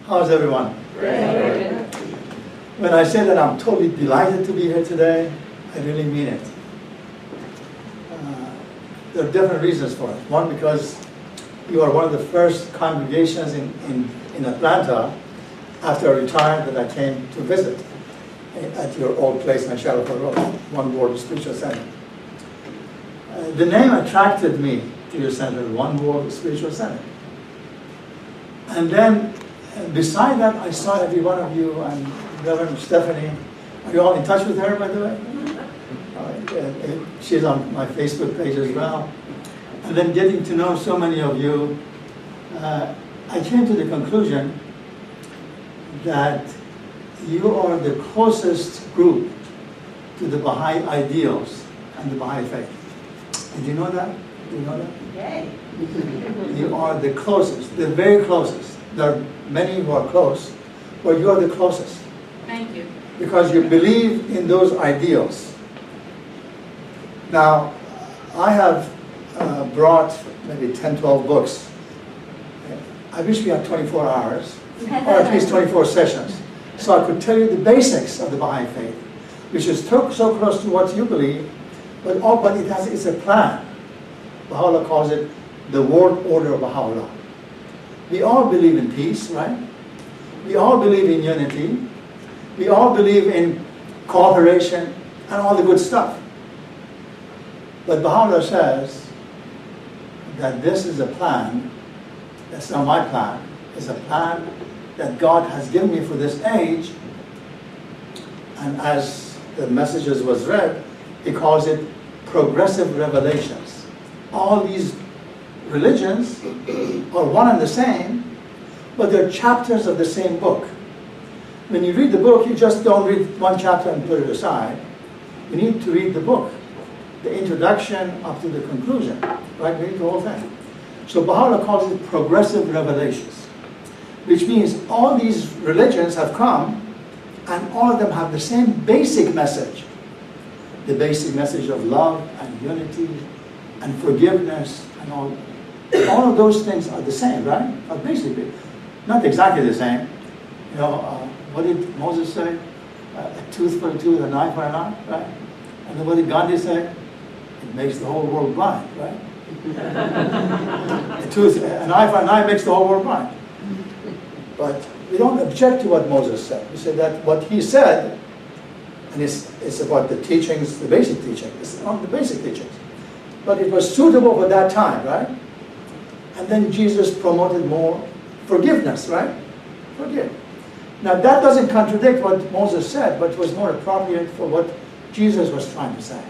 How's everyone? Great. When I say that I'm totally delighted to be here today, I really mean it. There are different reasons for it. One, because you are one of the first congregations in Atlanta after I retired that I came to visit at your old place on Shalford Road, One World Spiritual Center. The name attracted me to your center, One World Spiritual Center. And then, beside that, I saw every one of you, and Reverend Stephanie. Are you all in touch with her, by the way? She's on my Facebook page as well. And then getting to know so many of you, I came to the conclusion that you are the closest group to the Baha'i ideals and the Baha'i Faith. Did you know that? Did you know that? Yay. You are the closest, the very closest. There are many who are close, but you are the closest. Thank you. Because you believe in those ideals. Now, I have brought maybe 10, 12 books. I wish we had 24 hours, or at least 24 sessions, so I could tell you the basics of the Baha'i Faith, which is so close to what you believe, but it's a plan. Baha'u'lláh calls it the world order of Bahá'u'lláh. We all believe in peace, right? We all believe in unity. We all believe in cooperation and all the good stuff. But Baha'u'lláh says that this is a plan, that's not my plan, it's a plan that God has given me for this age. And as the messages was read, he calls it progressive revelations. All these religions are one and the same, but they're chapters of the same book. When you read the book, you just don't read one chapter and put it aside. You need to read the book, the introduction up to the conclusion, right? Read the whole thing. So Baha'u'lláh calls it progressive revelations, which means all these religions have come and all of them have the same basic message. The basic message of love and unity and forgiveness and all. All of those things are the same, right? Basically, not exactly the same. You know, what did Moses say? A tooth for a tooth, an eye for an eye, right? And then what did Gandhi say? It makes the whole world blind, right? An eye for an eye makes the whole world blind. But we don't object to what Moses said. We say that what he said, and it's about the teachings, the basic teaching. It's on the basic teachings. But it was suitable for that time, right? And then Jesus promoted more forgiveness, right? Forgive. Now that doesn't contradict what Moses said, but was more appropriate for what Jesus was trying to say.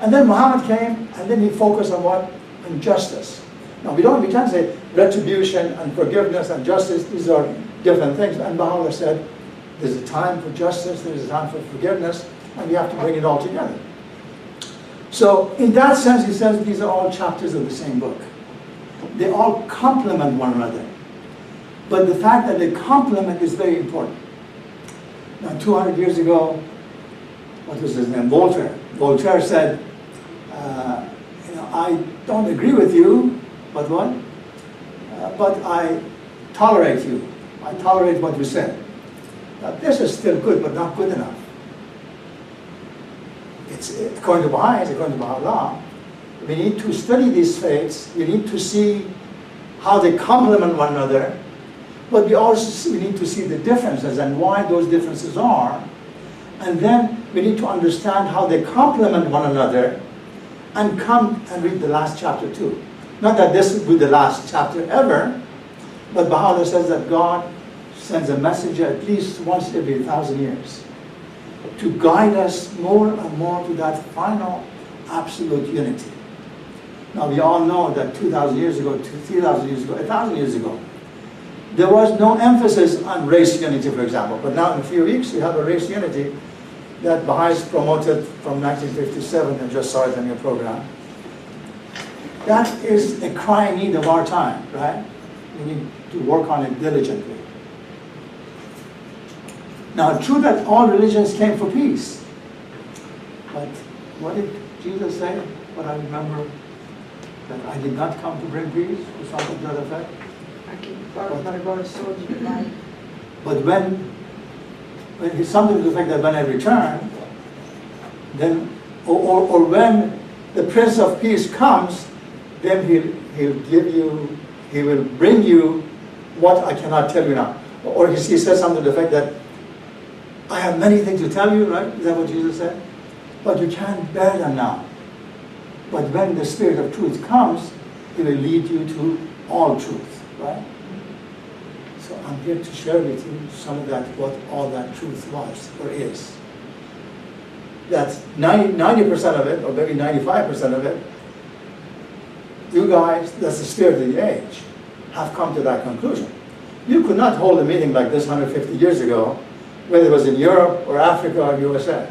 And then Muhammad came, and then he focused on what? On justice. Now we can't say retribution and forgiveness and justice, these are different things. And Baha'u'lláh said, there's a time for justice, there's a time for forgiveness, and we have to bring it all together. So in that sense, he says these are all chapters of the same book. They all complement one another. But the fact that they complement is very important. Now 200 years ago, what was his name? Voltaire. Voltaire said, I don't agree with you, but what? But I tolerate you. I tolerate what you said. Now this is still good, but not good enough. It's according to Baha'is, according to Baha'u'lláh, we need to study these faiths. We need to see how they complement one another, but we need to see the differences and why those differences are. And then we need to understand how they complement one another and come and read the last chapter too. Not that this would be the last chapter ever, but Baha'u'lláh says that God sends a messenger at least once every 1,000 years to guide us more and more to that final absolute unity. Now we all know that 2,000 years ago, 3,000 years ago, 1,000 years ago, there was no emphasis on race unity, for example. But now in a few weeks we have a race unity that Baha'is promoted from 1957 and just saw it in your program. That is a crying need of our time, right? We need to work on it diligently. Now, true that all religions came for peace. But what did Jesus say? What I remember, that I did not come to bring peace, or something to that effect. I keep my brother's swords in the night. But when it's something to the fact that when I return, then, or when the Prince of Peace comes, then he will bring you what I cannot tell you now. Or he says something to the fact that I have many things to tell you, right? Is that what Jesus said? But you can't bear them now. But when the Spirit of truth comes, He will lead you to all truth, right? So I'm here to share with you some of that, what all that truth was or is. That's 90% of it, or maybe 95% of it, you guys, that's the spirit of the age, have come to that conclusion. You could not hold a meeting like this 150 years ago, whether it was in Europe or Africa or USA,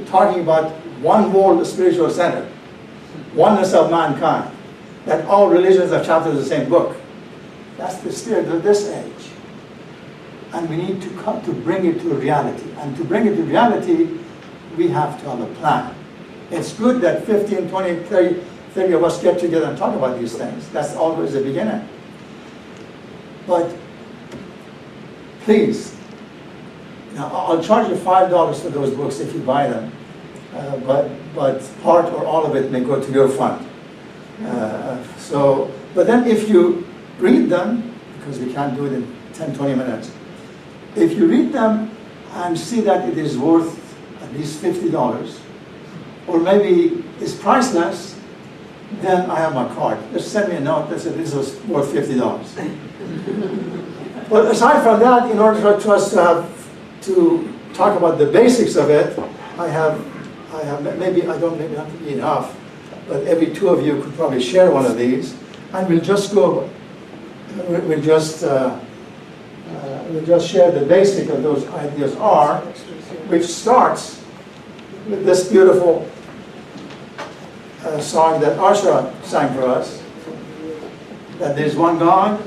talking about one world spiritual center, oneness of mankind, that all religions are chapters of the same book. That's the spirit of this age. And we need to come to bring it to reality. And to bring it to reality, we have to have a plan. It's good that 15, 20, 30 of us get together and talk about these things. That's always the beginning. But please, now I'll charge you $5 for those books if you buy them. But part or all of it may go to your fund. But then if you read them, because we can't do it in 10, 20 minutes, if you read them and see that it is worth at least $50, or maybe it's priceless, then I have my card. Just send me a note that says this was worth $50. But aside from that, in order for us to talk about the basics of it, I have maybe not to be enough, but every two of you could probably share one of these, and we'll just share the basic of those ideas which starts with this beautiful song that Asha sang for us, that there's one God,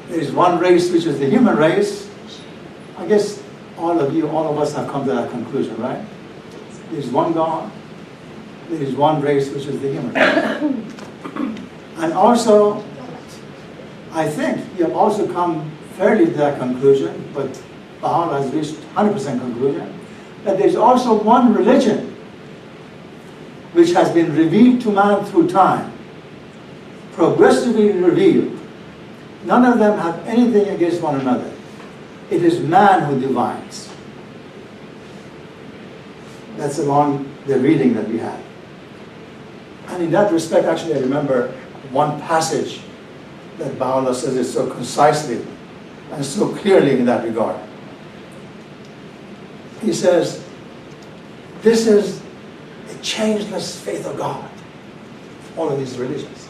there's one race, which is the human race. I guess all of us have come to that conclusion, right? There's one God, there is one race, which is the human race. And also, I think you have also come fairly to that conclusion, but Baha'u'lláh has reached 100% conclusion, that there's also one religion which has been revealed to man through time, progressively revealed. None of them have anything against one another. It is man who divines. That's along the reading that we had. And in that respect, actually, I remember one passage that Baha'u'lláh says it so concisely and so clearly in that regard. He says, this is the changeless faith of God. All of these religions.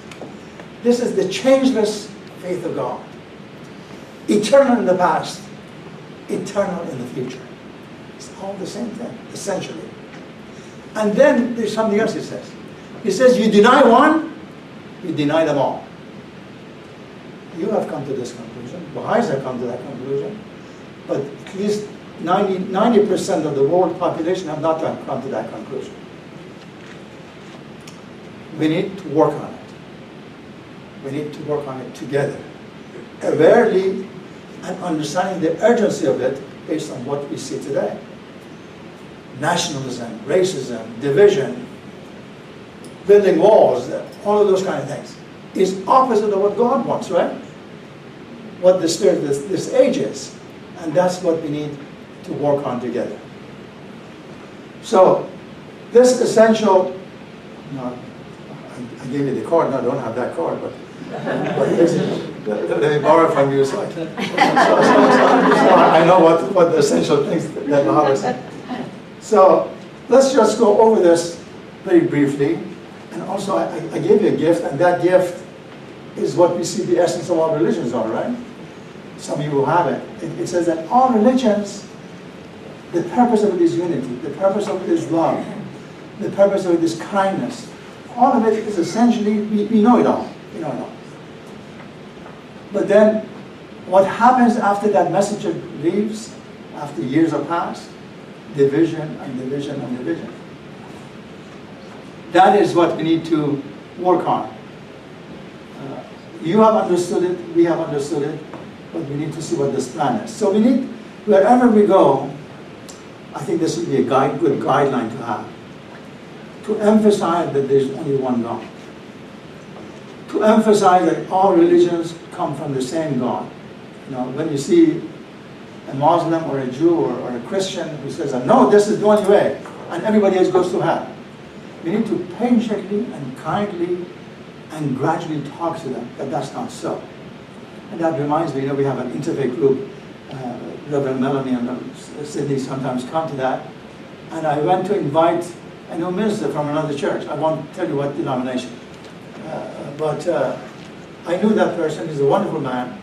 This is the changeless faith of God. Eternal in the past, eternal in the future. It's all the same thing, essentially. And then there's something else he says. He says, you deny one, you deny them all. You have come to this conclusion. Baha'is have come to that conclusion. But at least 90% of the world population have not come to that conclusion. We need to work on it. We need to work on it together. Awarely and understanding the urgency of it based on what we see today. Nationalism, racism, division, building walls, all of those kind of things is opposite of what God wants, right? What the spirit of this age is. And that's what we need to work on together. So, this essential, I gave you the card, no, I don't have that card, but let me borrow from you so I know what the essential things that Baha'u'lláh said. So, let's just go over this very briefly. And also, I gave you a gift, and that gift is what we see the essence of all religions are, right? Some of you will have it. It says that all religions, the purpose of it is unity, the purpose of it is love, the purpose of it is kindness. All of it is essentially, we know it all. We know it all. But then, what happens after that messenger leaves, after years have passed? Division and division and division. That is what we need to work on. you have understood it, we have understood it, but we need to see what this plan is. So we need, wherever we go, I think this would be a good guideline to have. To emphasize that there's only one God. To emphasize that all religions come from the same God. You know, when you see a Muslim or a Jew or a Christian who says, no, this is the only way, and everybody else goes to hell, we need to patiently and kindly and gradually talk to them that that's not so. And that reminds me, you know, we have an interfaith group, Reverend Melanie and Sydney sometimes come to that, and I went to invite a new minister from another church. I won't tell you what denomination. But I knew that person. He's a wonderful man,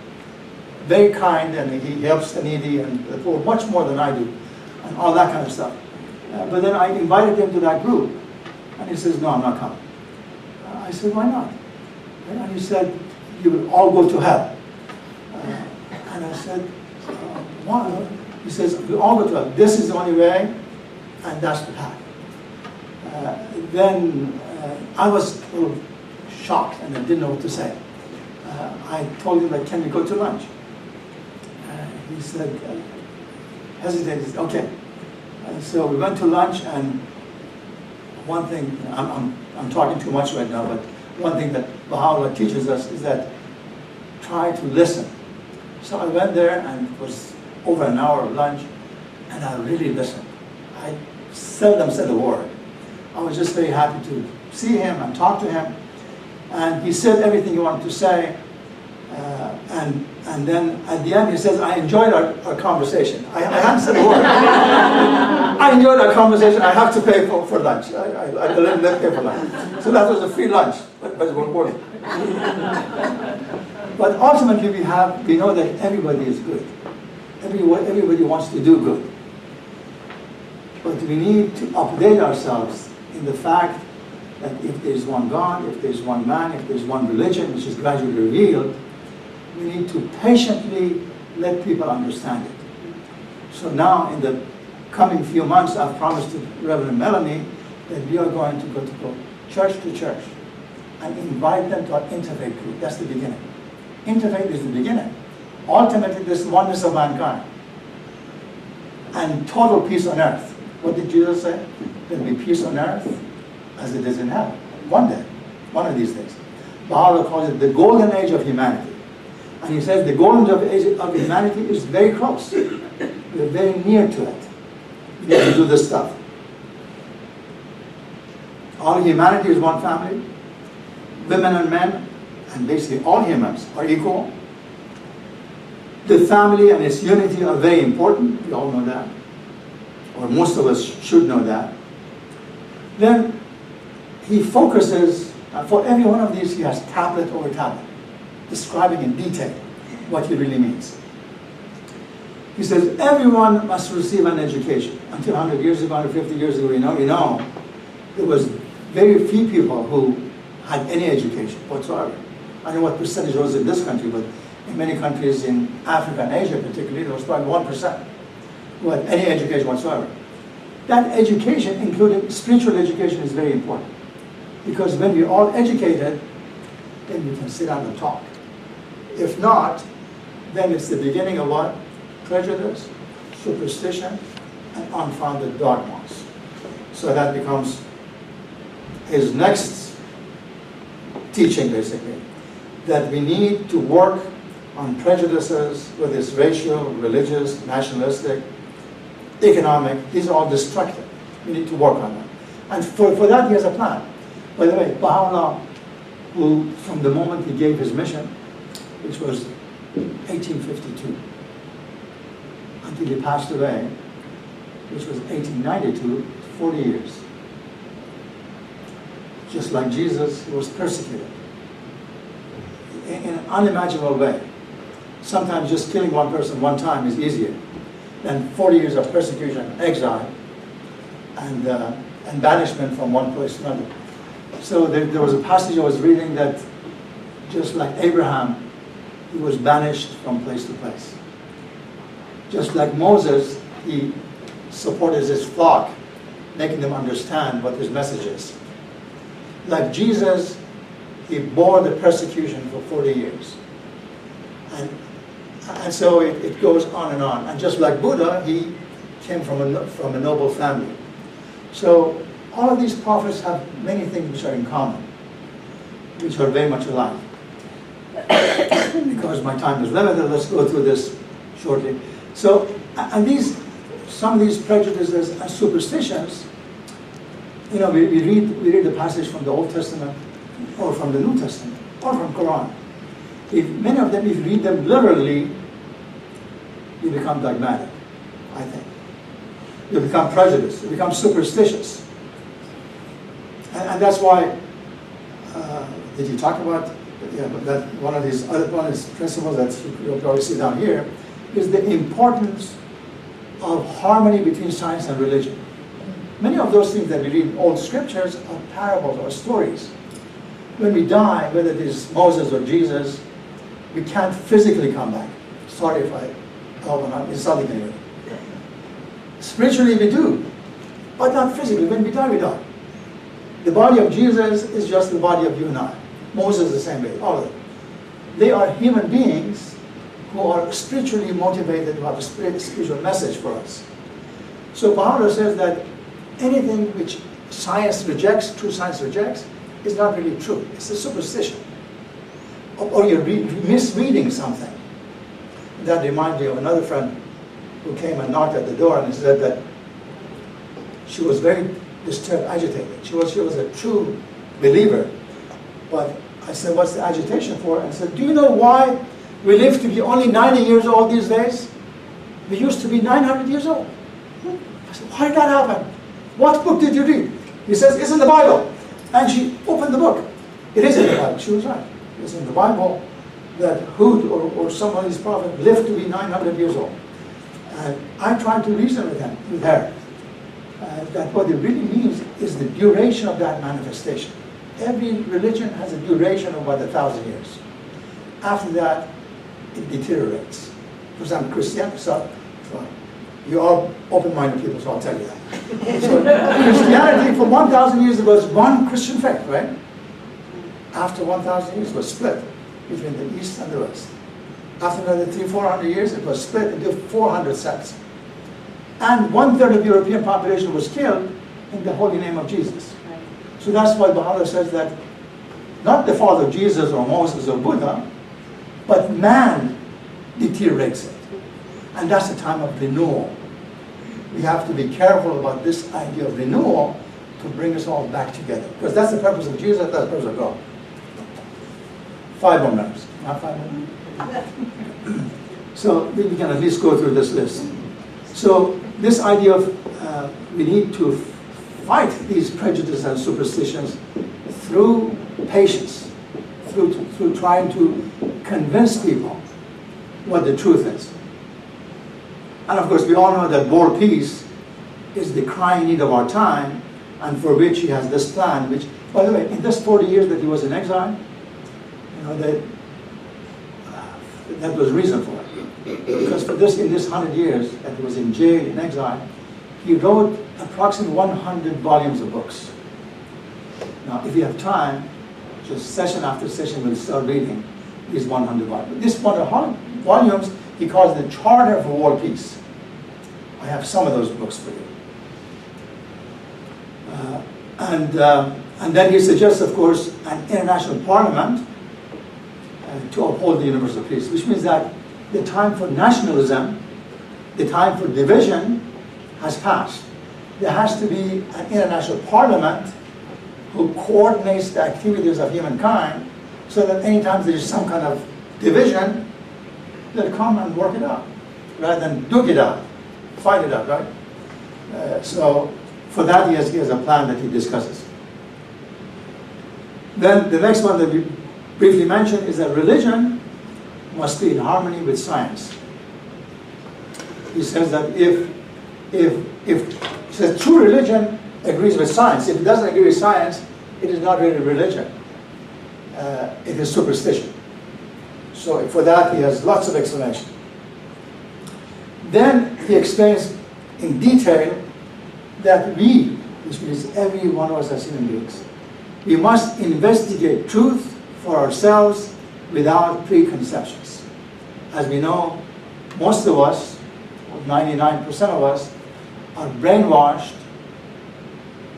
very kind, and he helps the needy and the poor much more than I do, and all that kind of stuff. But then I invited him to that group, and he says, no, I'm not coming. I said, why not? And he said, you will all go to hell. And I said, why? He says, we all go to hell. This is the only way, and that's the path. Then I was a little shocked, and I didn't know what to say. I told him, like, can we go to lunch? He said, hesitated, he said, okay. So we went to lunch, and one thing, I'm talking too much right now, but one thing that Bahá'u'lláh teaches us is that try to listen. So I went there, and it was over an hour of lunch, and I really listened. I seldom said a word. I was just very happy to see him and talk to him. And he said everything he wanted to say. And then at the end he says, I enjoyed our conversation. I hadn't said a word. I enjoyed our conversation. I have to pay for lunch. I let him pay for lunch. So that was a free lunch, but it was worth it. But ultimately we know that everybody is good. Everybody wants to do good. But we need to update ourselves in the fact that if there's one God, if there's one man, if there's one religion, which is gradually revealed, we need to patiently let people understand it. So now, in the coming few months, I've promised to Reverend Melanie that we are going to go church to church and invite them to our interfaith group. That's the beginning. Interfaith is the beginning. Ultimately, this is the oneness of mankind and total peace on earth. What did Jesus say? There will be peace on earth as it is in heaven. One day, one of these days. Bahá'u'lláh calls it the golden age of humanity. And he says the golden age of humanity is very close. We're very near to it. We need to do this stuff. All humanity is one family. Women and men, and basically all humans are equal. The family and its unity are very important. We all know that. Or most of us should know that. Then he focuses, for every one of these he has tablet over tablet, describing in detail what he really means. He says everyone must receive an education. Until 100 years ago, 150 years ago, you know, there was very few people who had any education whatsoever. I don't know what percentage was in this country, but in many countries in Africa and Asia particularly, there was probably 1% who had any education whatsoever. That education, including spiritual education, is very important. Because when we're all educated, then we can sit down and talk. If not, then it's the beginning of what? Prejudice, superstition, and unfounded dogmas. So that becomes his next teaching, basically, that we need to work on prejudices, whether it's racial, religious, nationalistic, economic. These are all destructive. We need to work on them. And for that, he has a plan. By the way, Bahá'u'lláh, who from the moment he gave his mission, which was 1852, until he passed away, which was 1892, 40 years. Just like Jesus, he was persecuted in an unimaginable way. Sometimes just killing one person one time is easier than 40 years of persecution, exile, and banishment from one place to another. So there was a passage I was reading that just like Abraham, he was banished from place to place. Just like Moses, he supported his flock, making them understand what his message is. Like Jesus, he bore the persecution for 40 years. And so it goes on and on. And just like Buddha, he came from a noble family. So all of these prophets have many things which are in common, which are very much alike. Because my time is limited, let's go through this shortly. So, and some of these prejudices and superstitions, you know, we read the passage from the Old Testament, or from the New Testament, or from Quran. Many of them, if you read them literally, you become dogmatic, I think. You become prejudiced, you become superstitious. And that's why, did you talk about, that one of these principles that you'll probably see down here, is the importance of harmony between science and religion. Many of those things that we read in old scriptures are parables or stories. When we die, whether it is Moses or Jesus, we can't physically come back. Sorry if I hope I'm not insulting anyone. Spiritually we do, but not physically. When we die, we die. The body of Jesus is just the body of you and I. Moses the same way, all of them. They are human beings who are spiritually motivated to have a spiritual message for us. So Bahá'u'lláh says that anything which science rejects, true science rejects, is not really true. It's a superstition. Or you're misreading something. That reminds me of another friend who came and knocked at the door and said that she was very disturbed, agitated. She was a true believer. But I said, what's the agitation for? And I said, do you know why we live to be only 90 years old these days? We used to be 900 years old. I said, why did that happen? What book did you read? He says, it's in the Bible. And she opened the book. It is in the Bible. She was right. It's in the Bible that Hud or some of these prophets lived to be 900 years old. And I tried to reason with her, that what it really means is the duration of that manifestation. Every religion has a duration of about 1,000 years. After that, it deteriorates. For example, Christianity, so you're all open-minded people, so I'll tell you that. So Christianity, for 1,000 years, there was one Christian faith, right? After 1,000 years, it was split between the East and the West. After another 300-400 years, it was split into 400 sects. And 1/3 of the European population was killed in the holy name of Jesus. So that's why Bahá'u'lláh says that not the fault of Jesus or Moses or Buddha, but man deteriorates it. And that's the time of renewal. We have to be careful about this idea of renewal to bring us all back together. Because that's the purpose of Jesus, that's the purpose of God. 5 more minutes. Not 5 more? So we can at least go through this list. So this idea of we need to fight these prejudices and superstitions through patience, through trying to convince people what the truth is. And of course, we all know that world peace is the crying need of our time, and for which he has this plan, which, by the way, in this 40 years that he was in exile, you know, that was reason for it. Because for this, in this 100 years that he was in jail, in exile, he wrote approximately 100 volumes of books. Now, if you have time, just session after session, we'll start reading these 100 volumes. These 100 volumes, he calls the Charter for World Peace. I have some of those books for you. And then he suggests, of course, an international parliament to uphold the universal peace, which means that the time for nationalism, the time for division has passed. There has to be an international parliament who coordinates the activities of humankind so that anytime there is some kind of division, they'll come and work it out, rather than duke it out, fight it out, right? So for that, he has a plan that he discusses. Then the next one that we briefly mentioned is that religion must be in harmony with science. He says that if he says true religion agrees with science, if it doesn't agree with science, it is not really religion. It is superstition. So for that, he has lots of explanation. Then he explains in detail that we, which means every one of us as human beings, we must investigate truth for ourselves without preconceptions. As we know, most of us, 99% of us, are brainwashed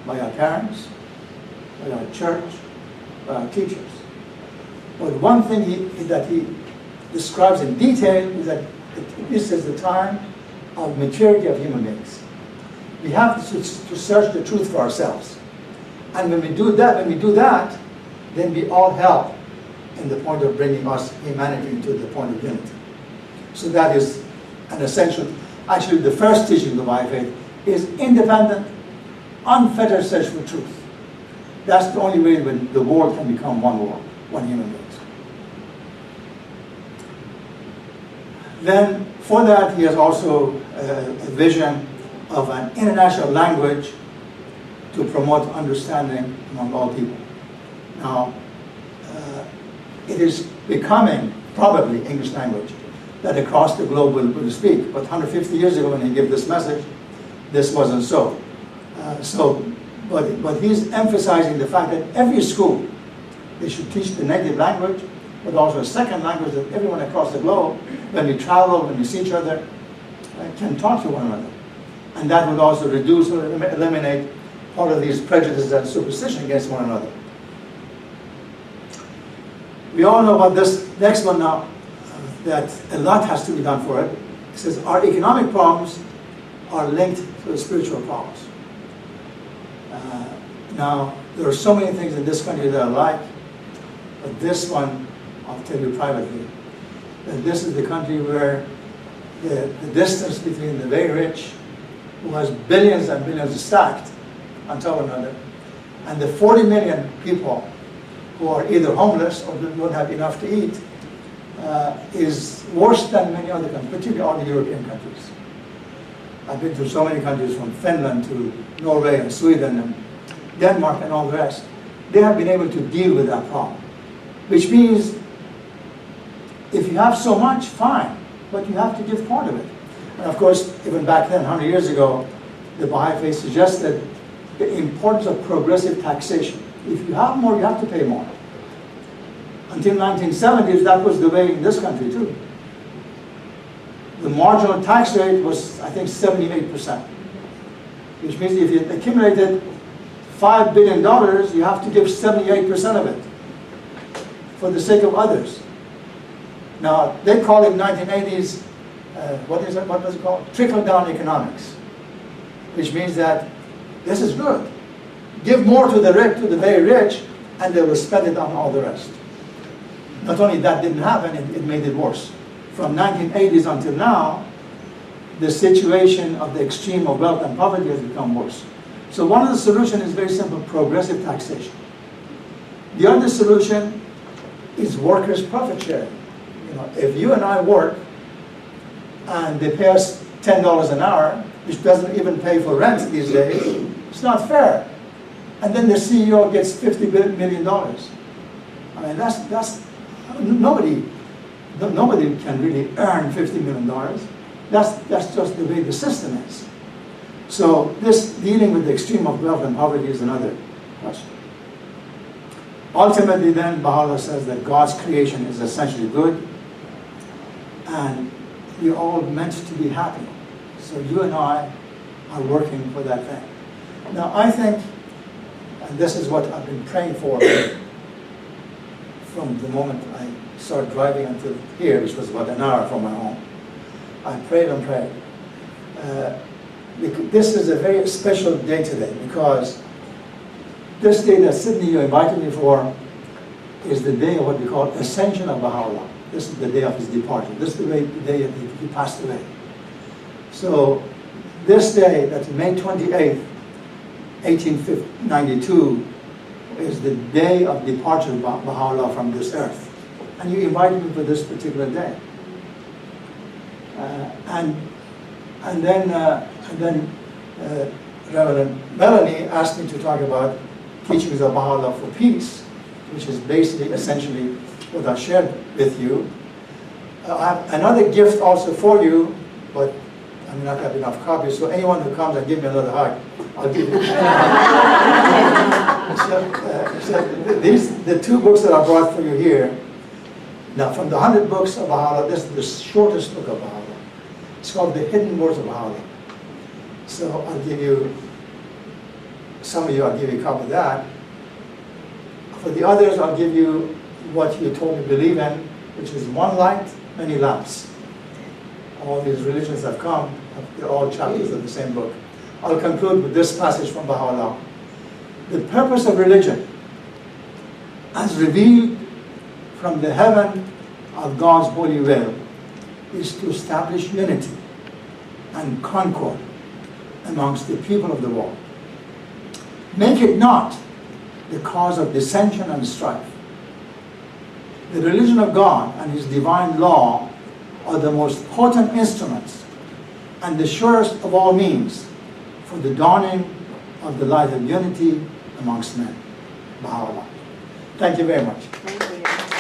by our parents, by our church, by our teachers. But one thing that he describes in detail is that this is the time of maturity of human beings. We have to search the truth for ourselves. And when we do that, then we all help in the point of bringing us humanity to the point of unity. So that is an essential. Actually, the first teaching of the Baha'i Faith is independent, unfettered search for truth. That's the only way when the world can become one world, one human being. Then, for that, he has also a vision of an international language to promote understanding among all people. Now, it is becoming probably English language that across the globe will speak. But 150 years ago when he gave this message, this wasn't so. But he's emphasizing the fact that every school, they should teach the native language, but also a second language that everyone across the globe, when we travel, when we see each other, can talk to one another. And that would also reduce or eliminate part of these prejudices and superstition against one another. We all know about this next one now, that a lot has to be done for it. It says our economic problems are linked to the spiritual problems. Now, there are so many things in this country that I like, but this one, I'll tell you privately, that this is the country where the distance between the very rich, who has billions and billions stacked on top of another, and the 40 million people who are either homeless or don't have enough to eat, is worse than many other countries, particularly all the European countries. I've been to so many countries, from Finland to Norway and Sweden and Denmark and all the rest. They have been able to deal with that problem. Which means, if you have so much, fine, but you have to give part of it. And of course, even back then, 100 years ago, the Baha'i Faith suggested the importance of progressive taxation. If you have more, you have to pay more. Until 1970s, that was the way in this country too. The marginal tax rate was, I think, 78%. Which means if you accumulated $5 billion, you have to give 78% of it for the sake of others. Now, they call it 1980s, what does it call? Trickle-down economics. Which means that this is good. Give more to the very rich, and they will spend it on all the rest. Not only that didn't happen, it made it worse. From 1980s until now, the situation of the extreme of wealth and poverty has become worse. So one of the solutions is very simple: progressive taxation. The other solution is workers' profit sharing. You know, if you and I work and they pay us $10 an hour, which doesn't even pay for rent these days, it's not fair. And then the CEO gets $50 million. I mean, that's nobody can really earn $50 million. That's just the way the system is. So this dealing with the extreme of wealth and poverty is another question. Ultimately then, Baha'u'lláh says that God's creation is essentially good, and we're all meant to be happy. So you and I are working for that thing. Now I think, and this is what I've been praying for from the moment I started driving until here, which was about an hour from my home. I prayed and prayed. This is a very special day today, because this day that Sydney, you invited me for, is the day of what we call Ascension of Baha'u'lláh. This is the day of his departure. This is the day that he passed away. So this day, that's May 28th, 1892, is the day of departure of Baha'u'lláh from this earth. And you invited me for this particular day. And then Reverend Melanie asked me to talk about teachings of Baha'u'lláh for peace, which is basically, essentially, what I shared with you. I have another gift also for you, but I may not have enough copies, so anyone who comes and give me another hug, I'll give you. The two books that I brought for you here, now from the 100 books of Bahá'u'lláh, this is the shortest book of Bahá'u'lláh. It's called The Hidden Words of Bahá'u'lláh. So I'll give you, some of you, I'll give you a copy of that. For the others, I'll give you what you told me to believe in, which is one light, many lamps. All these religions have come, they're all chapters of the same book. I'll conclude with this passage from Baha'u'lláh. The purpose of religion, as revealed from the heaven of God's holy will, is to establish unity and concord amongst the people of the world. Make it not the cause of dissension and strife. The religion of God and His divine law are the most potent instruments and the surest of all means for the dawning of the light of unity amongst men. Baha'u'lláh. Thank you very much. Thank you.